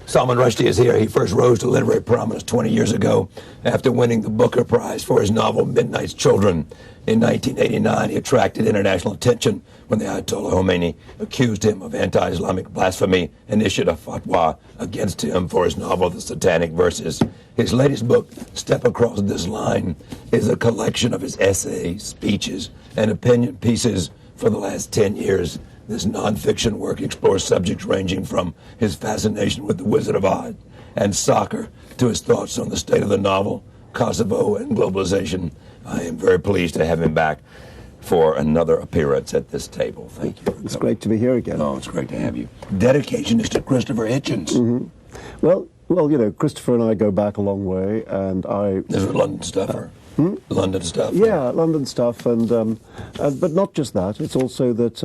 Salman Rushdie is here. He first rose to literary prominence 20 years ago after winning the Booker Prize for his novel Midnight's Children. In 1989, he attracted international attention when the Ayatollah Khomeini accused him of anti-Islamic blasphemy and issued a fatwa against him for his novel The Satanic Verses. His latest book, Step Across This Line, is a collection of his essays, speeches, and opinion pieces for the last 10 years. This nonfiction work explores subjects ranging from his fascination with the Wizard of Oz and soccer to his thoughts on the state of the novel, Kosovo, and globalization. I am very pleased to have him back for another appearance at this table. Thank you. It's great to be here again. Oh, it's great to have you. Dedication is to Christopher Hitchens. Mm-hmm. Well, you know, Christopher and I go back a long way, and This is London stuff, London stuff. Yeah, London stuff, and but not just that. It's also that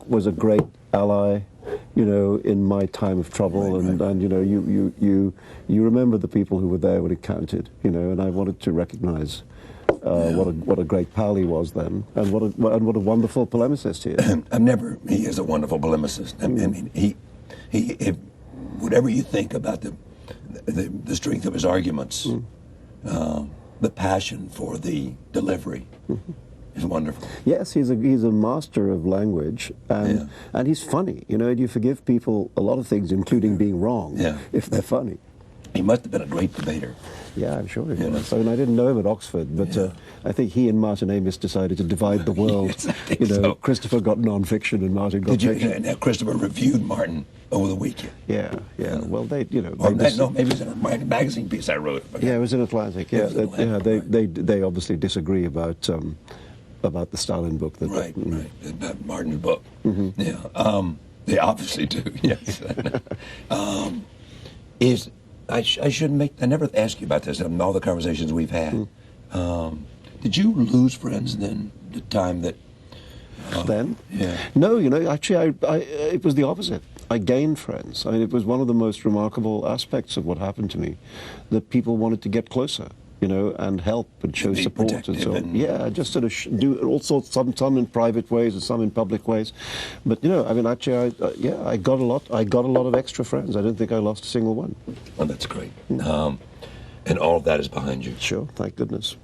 was a great ally, you know, in my time of trouble, and you know, you remember the people who were there when it counted, you know, and I wanted to recognise what a great pal he was then, and what a wonderful polemicist he is. He is a wonderful polemicist. I mean, he whatever you think about the strength of his arguments. The passion for the delivery is wonderful. Yes, he's a master of language, and he's funny. You know, you forgive people a lot of things, including being wrong, if they're funny. He must have been a great debater. Yeah, I'm sure he was. I mean, I didn't know him at Oxford, but I think he and Martin Amis decided to divide the world. You know, so. Christopher got non-fiction and Martin got fiction. Now Christopher reviewed Martin over the weekend. Yeah. Well, maybe it was in a magazine piece I wrote. Yeah, it was in Atlantic. Yeah, they obviously disagree about the Stalin book. Right, about Martin's book. Mm-hmm. Yeah, they obviously do. Yes. I never asked you about this in all the conversations we've had. Did you lose friends then, the time that... Then? Yeah. No, you know, actually, it was the opposite. I gained friends. I mean, it was one of the most remarkable aspects of what happened to me, that people wanted to get closer, you know, and help and show support and so on. Yeah, just sort of do all sorts, some in private ways and some in public ways. But, you know, I mean, actually, I got a lot of extra friends. I don't think I lost a single one. Oh, that's great. And all of that is behind you. Sure, thank goodness.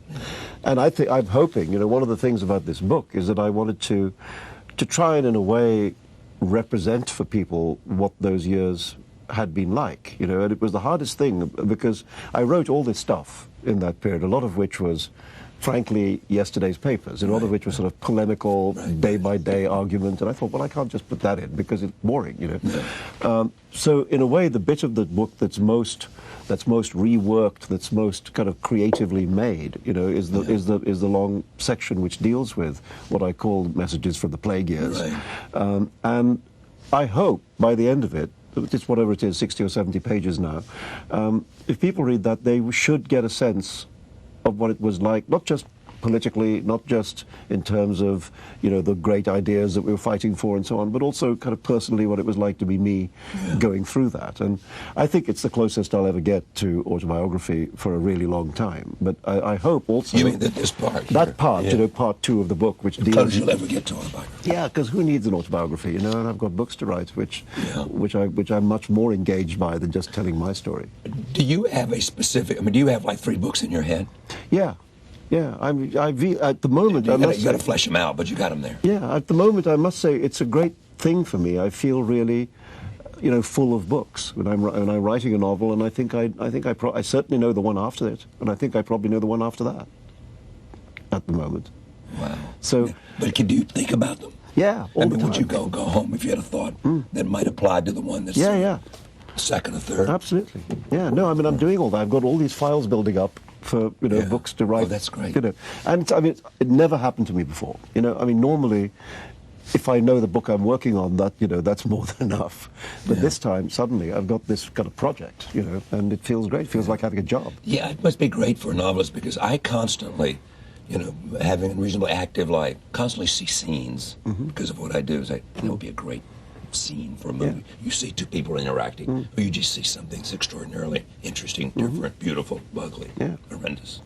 And I'm hoping, you know, one of the things about this book is that I wanted to try and, in a way, represent for people what those years had been like, you know, and it was the hardest thing because I wrote all this stuff in that period, a lot of which was, frankly, yesterday's papers, and a lot of which was sort of polemical, day-by-day argument, and I thought, well, I can't just put that in because it's boring, you know. Yeah. So, in a way, the bit of the book that's most reworked, that's most kind of creatively made, you know, is the long section which deals with what I call messages from the plague years, and I hope by the end of it, it's whatever it is, 60 or 70 pages now, if people read that, they should get a sense of what it was like, not just politically, not just in terms of, you know, the great ideas that we were fighting for and so on, but also kind of personally what it was like to be me going through that. And I think it's the closest I'll ever get to autobiography for a really long time. But I hope also... You mean this part? That part, you know, part 2 of the book, which deals... Because you'll ever get to autobiography. Yeah, because who needs an autobiography, you know, and I've got books to write, which I'm much more engaged by than just telling my story. Do you have a specific... I mean, do you have like 3 books in your head? Yeah. Yeah, at the moment... You got to flesh them out, but you got them there. Yeah, at the moment, I must say, it's a great thing for me. I feel really, you know, full of books when I'm writing a novel, and I think I certainly know the one after it, and I think I probably know the one after that at the moment. Wow. So, but do you think about them? Yeah, all the time. Would you go home if you had a thought that might apply to the one that's second or third? Absolutely. Yeah, no, I mean, I'm doing all that. I've got all these files building up for, you know, books to write. Oh, that's great. You know, and I mean, it never happened to me before. You know, I mean, normally, if I know the book I'm working on, that, you know, that's more than enough. But this time, suddenly, I've got this kind of project, you know, and it feels great. It feels like having a job. Yeah, it must be great for a novelist because I constantly, you know, having a reasonably active life, constantly see scenes because of what I do. It's like, that would be a great scene for a movie. You see two people interacting, or you just see something that's extraordinarily interesting, different, beautiful, ugly, horrendous.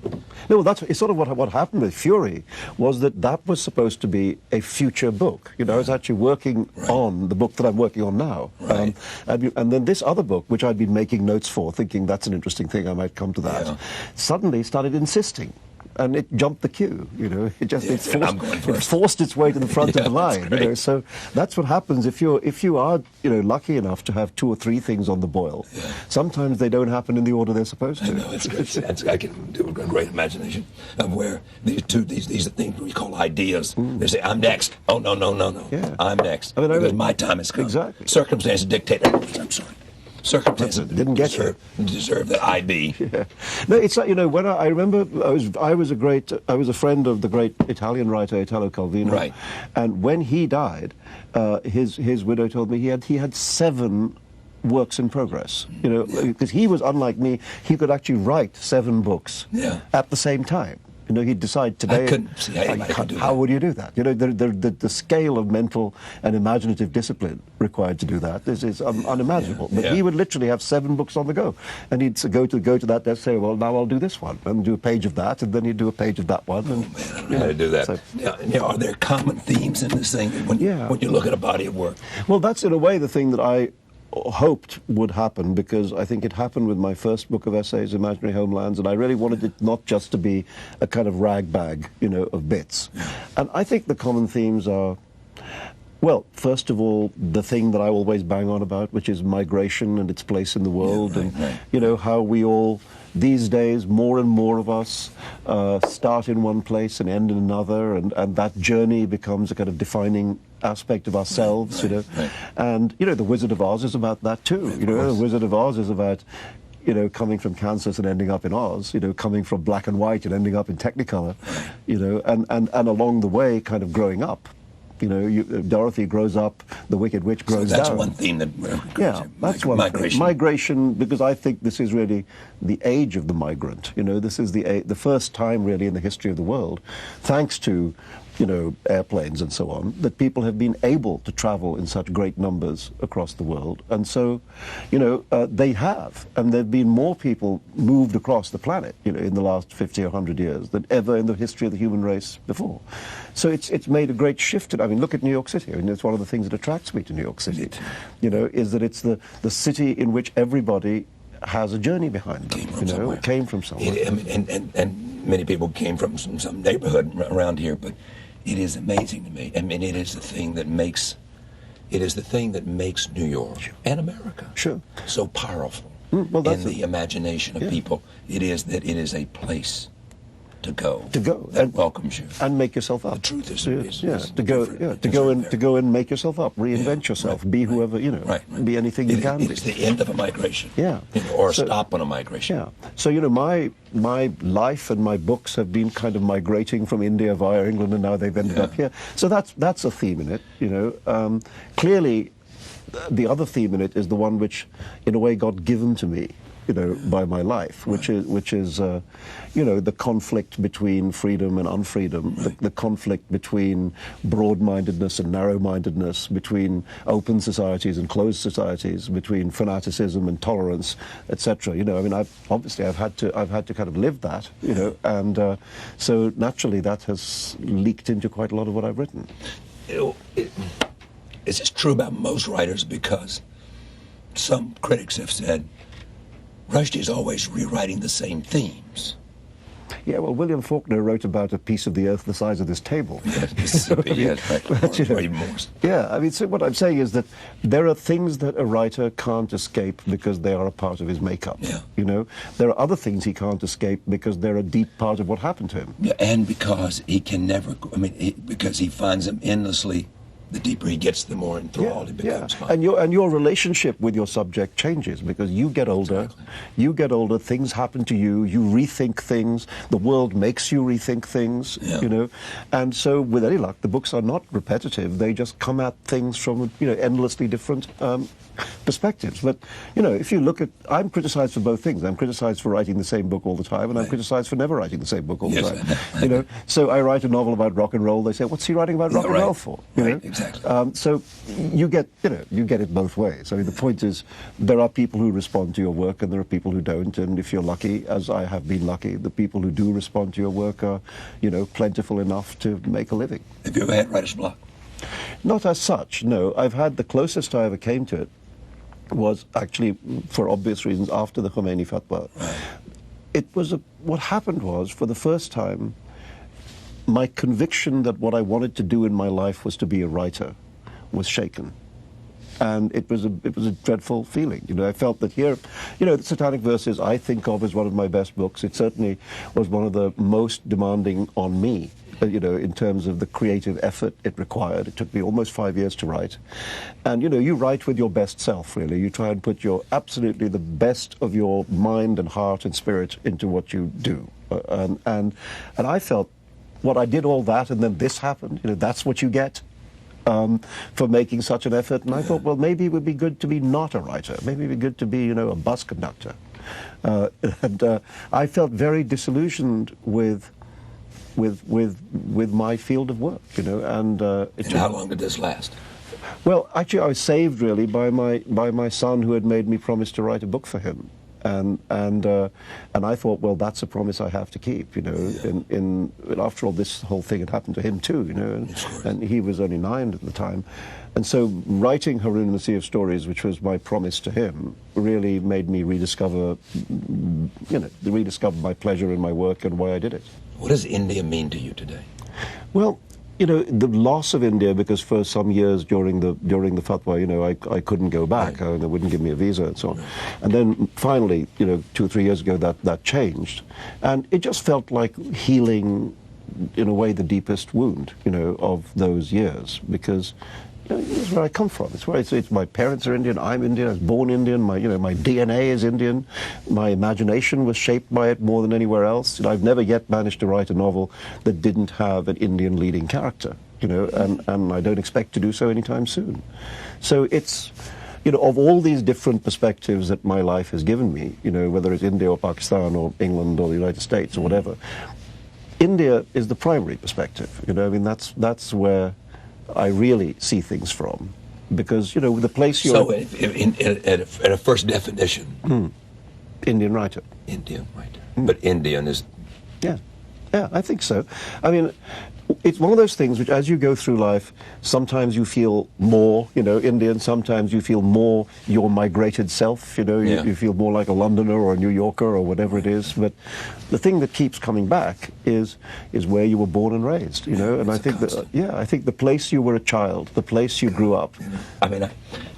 No, well, it's sort of what happened with Fury was that was supposed to be a future book. You know, I was actually working on the book that I'm working on now. Right. And then this other book, which I'd been making notes for, thinking that's an interesting thing, I might come to that, suddenly started insisting. And it jumped the queue, you know. It forced its way to the front of the line, you know. So that's what happens if you are, you know, lucky enough to have 2 or 3 things on the boil. Sometimes they don't happen in the order they're supposed to. I know, I can do a great imagination of where these are things we call ideas. They say, I'm next. Oh, no. Yeah. I'm next. Because my time has come. Exactly. Circumstances dictate. I'm sorry. Circumstances didn't get you. Deserve that I be. Yeah. No, it's like, you know, when I remember I was a friend of the great Italian writer Italo Calvino. Right. And when he died, his widow told me he had 7 works in progress. You know, because he was unlike me. He could actually write 7 books at the same time. You know, he'd decide today. I couldn't see how anybody could do that. How would you do that? You know, the scale of mental and imaginative discipline required to do that is unimaginable. But he would literally have 7 books on the go, and he'd go to that desk, say, well, now I'll do this one, and do a page of that, and then he'd do a page of that one. And, I don't know how to do that. So, now, are there common themes in this thing when you look at a body of work? Well, that's in a way the thing that I hoped would happen, because I think it happened with my first book of essays, Imaginary Homelands, and I really wanted it not just to be a kind of rag bag, you know, of bits. And I think the common themes are, well, first of all, the thing that I always bang on about, which is migration and its place in the world, you know, how we all, these days, more and more of us start in one place and end in another, and that journey becomes a kind of defining aspect of ourselves, you know. And, you know, The Wizard of Oz is about that too. You know, The Wizard of Oz is about, you know, coming from Kansas and ending up in Oz, you know, coming from black and white and ending up in Technicolor, you know, and along the way kind of growing up. You know, Dorothy grows up, the Wicked Witch grows down. That's one theme that that's one migration. Thing. Migration, because I think this is really the age of the migrant. You know, this is the first time really in the history of the world, thanks to, you know, airplanes and so on, that people have been able to travel in such great numbers across the world. And so, you know, they have. And there have been more people moved across the planet, you know, in the last 50 or 100 years than ever in the history of the human race before. So it's made a great shift. I mean, look at New York City. I mean, it's one of the things that attracts me to New York City, you know, is that it's the city in which everybody has a journey behind them. It came from somewhere. And many people came from some neighborhood around here, but it is amazing to me. I mean, it is the thing that makes New York and America so powerful in the imagination of people. It is that it is a place to go that welcomes you and make yourself up. The truth is to go and make yourself up, reinvent yourself, be whoever, you know, be anything you can be. It's the end of a migration, or a stop on a migration. So, you know, my life and my books have been kind of migrating from India via England, and now they've ended up here. So that's a theme in it, you know. Clearly, the other theme in it is the one which, in a way, got given to me, you know, by my life, which is you know, the conflict between freedom and unfreedom, the conflict between broad-mindedness and narrow-mindedness, between open societies and closed societies, between fanaticism and tolerance, etc. You know, I mean, I've had to kind of live that, you know, and so naturally that has leaked into quite a lot of what I've written. It's just true about most writers, because some critics have said Rushdie is always rewriting the same themes. Yeah, well, William Faulkner wrote about a piece of the earth the size of this table. Yes, Mississippi, yes, right. Yeah, I mean, so what I'm saying is that there are things that a writer can't escape because they are a part of his makeup. Yeah. You know, there are other things he can't escape because they're a deep part of what happened to him. Yeah, and because he can never, because he finds them endlessly. The deeper he gets, the more enthralled he becomes. And your relationship with your subject changes because you get older. Exactly. You get older. Things happen to you. You rethink things. The world makes you rethink things. You know, and so with any luck, the books are not repetitive. They just come at things from endlessly different perspectives. But, you know, if you look at, I'm criticized for both things. I'm criticized for writing the same book all the time, and I'm criticized for never writing the same book all the time. You know, so I write a novel about rock and roll. They say, what's he writing about rock and roll for? You know? Exactly. So you get it both ways. I mean, the point is, there are people who respond to your work, and there are people who don't. And if you're lucky, as I have been lucky, the people who do respond to your work are, you know, plentiful enough to make a living. Have you ever had writer's block? Not as such, no. I've had the closest I ever came to it was actually, for obvious reasons, after the Khomeini fatwa. Right. It was what happened was, for the first time, my conviction that what I wanted to do in my life was to be a writer was shaken. And it was a dreadful feeling. You know, I felt that here, you know, the Satanic Verses I think of as one of my best books. It certainly was one of the most demanding on me, you know, in terms of the creative effort it required. It took me almost 5 years to write. And, you know, you write with your best self, really. You try and put your absolutely the best of your mind and heart and spirit into what you do. And I felt, what I did all that and then this happened, you know, that's what you get. For making such an effort, and I thought, well, maybe it would be good to be not a writer. Maybe it would be good to be, you know, a bus conductor. And I felt very disillusioned with my field of work, you know. And how long did this last? Well, actually, I was saved really by my son, who had made me promise to write a book for him. And I thought, well, that's a promise I have to keep, you know. After all, this whole thing had happened to him too, you know, and he was only 9 at the time, and so writing Haroun and the Sea of Stories, which was my promise to him, really made me rediscover my pleasure in my work and why I did it. What does India mean to you today? Well, you know, the loss of India, because for some years during the fatwa, you know, I couldn't go back. They wouldn't give me a visa and so on. And then finally, you know, 2 or 3 years ago, that changed. And it just felt like healing, in a way, the deepest wound, you know, of those years. Because, you know, it's where I come from. It's my parents are Indian, I'm Indian, I was born Indian, my DNA is Indian. My imagination was shaped by it more than anywhere else. You know, I've never yet managed to write a novel that didn't have an Indian leading character, you know, and I don't expect to do so anytime soon. So it's, you know, of all these different perspectives that my life has given me, you know, whether it's India or Pakistan or England or the United States or whatever, India is the primary perspective, you know. I mean, that's where I really see things from, because, you know, the place you're... So, at a first definition... Indian writer. Indian writer. But Indian is... Yeah, I think so. I mean, it's one of those things which, as you go through life, sometimes you feel more, you know, Indian, sometimes you feel more your migrated self, you know, you feel more like a Londoner or a New Yorker or whatever it is, but the thing that keeps coming back is where you were born and raised, you know, and I think that, I think the place you were a child, the place you grew up. I mean,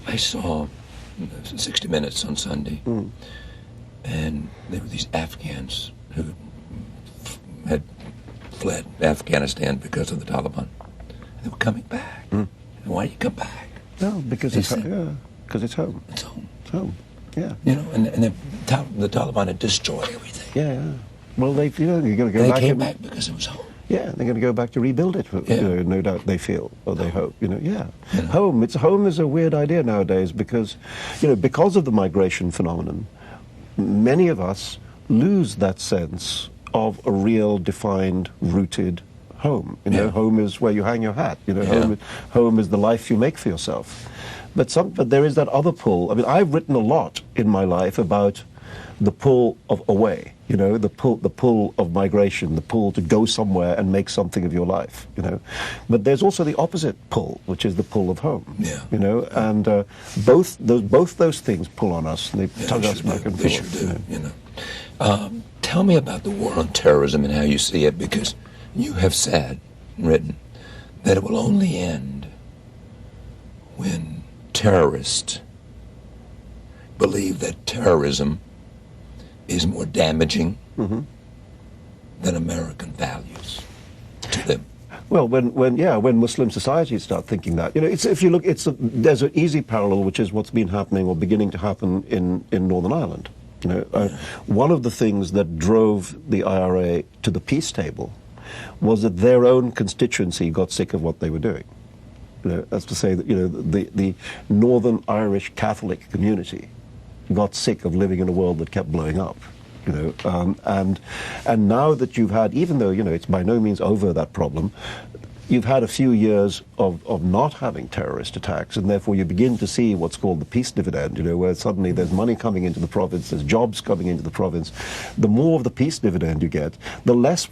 I saw 60 Minutes on Sunday, and there were these Afghans who had fled Afghanistan because of the Taliban. And they were coming back. And why do you come back? No, because it's home. It's home. It's home. Yeah. You know, and the Taliban had destroyed everything. Yeah. Well, you're going to go they back. They came back because it was home. Yeah, they're going to go back to rebuild it. You know, no doubt they feel, or they hope. You know, home. Home is a weird idea nowadays because, you know, because of the migration phenomenon, many of us lose that sense of a real, defined, rooted home. You know, home is where you hang your hat. You know, home is the life you make for yourself. But there is that other pull. I mean, I've written a lot in my life about the pull of away. You know, the pull of migration, the pull to go somewhere and make something of your life. You know, but there's also the opposite pull, which is the pull of home. Yeah. You know, and both those things pull on us, and they tug us back and forth. They sure do. You know. Tell me about the war on terrorism and how you see it, because you have written, that it will only end when terrorists believe that terrorism is more damaging than American values to them. Well, when Muslim societies start thinking that, you know, if you look, there's an easy parallel, which is what's been happening or beginning to happen in Northern Ireland. You know, one of the things that drove the IRA to the peace table was that their own constituency got sick of what they were doing. That's to say that the Northern Irish Catholic community got sick of living in a world that kept blowing up. And now that you've had, even though it's by no means over, that problem, you've had a few years of not having terrorist attacks, and therefore you begin to see what's called the peace dividend, where suddenly there's money coming into the province, there's jobs coming into the province. The more of the peace dividend you get, the less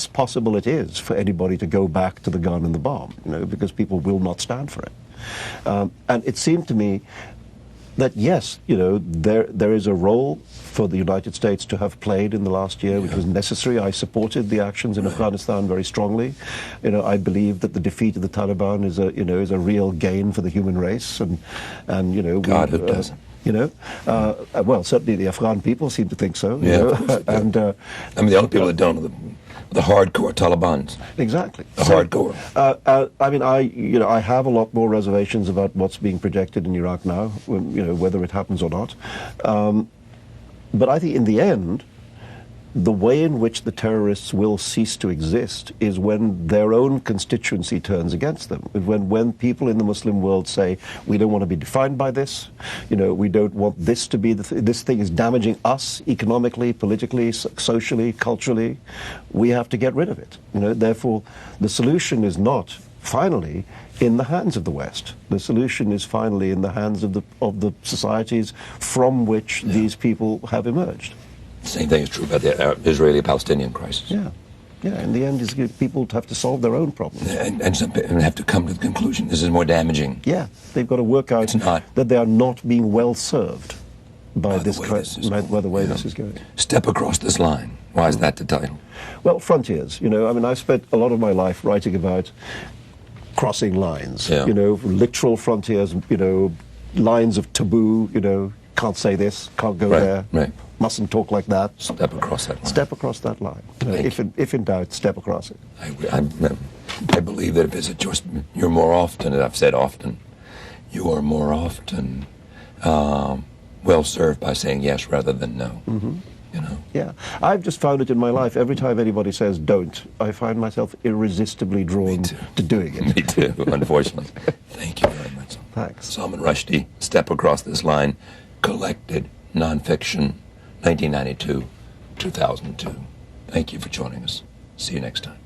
possible it is for anybody to go back to the gun and the bomb, because people will not stand for it. And it seemed to me that yes, there is a role for the United States to have played in the last year, which was necessary. I supported the actions in Afghanistan very strongly. I believe that the defeat of the Taliban is a real gain for the human race, and God, who doesn't? Well, certainly the Afghan people seem to think so. And the only people that don't are the hardcore Talibans. Exactly. The hardcore. I have a lot more reservations about what's being projected in Iraq now, whether it happens or not. But I think in the end, the way in which the terrorists will cease to exist is when their own constituency turns against them. When people in the Muslim world say, we don't want to be defined by this, we don't want this to be, this thing is damaging us economically, politically, socially, culturally, we have to get rid of it. Therefore, the solution is not finally in the hands of the West. The solution is finally in the hands of the societies from which these people have emerged. Same thing is true about the Israeli-Palestinian crisis. Yeah. In the end, people have to solve their own problems. And have to come to the conclusion this is more damaging. Yeah, they've got to work out that they are not being well served by the way this is going. Step across this line. Why is that the title? Well, frontiers. I've spent a lot of my life writing about crossing lines. Literal frontiers. Lines of taboo. Can't say this. Can't go there. Right. Mustn't talk like that. Step across that line. Step across that line. If in doubt, step across it. I believe that if it's a choice, you're more often, and I've said often, you are more often well served by saying yes rather than no. Mm-hmm. Yeah, I've just found it in my life. Every time anybody says don't, I find myself irresistibly drawn to doing it. Me too, unfortunately. Thank you very much. Thanks. Salman Rushdie, Step Across This Line, collected nonfiction, 1992, 2002. Thank you for joining us. See you next time.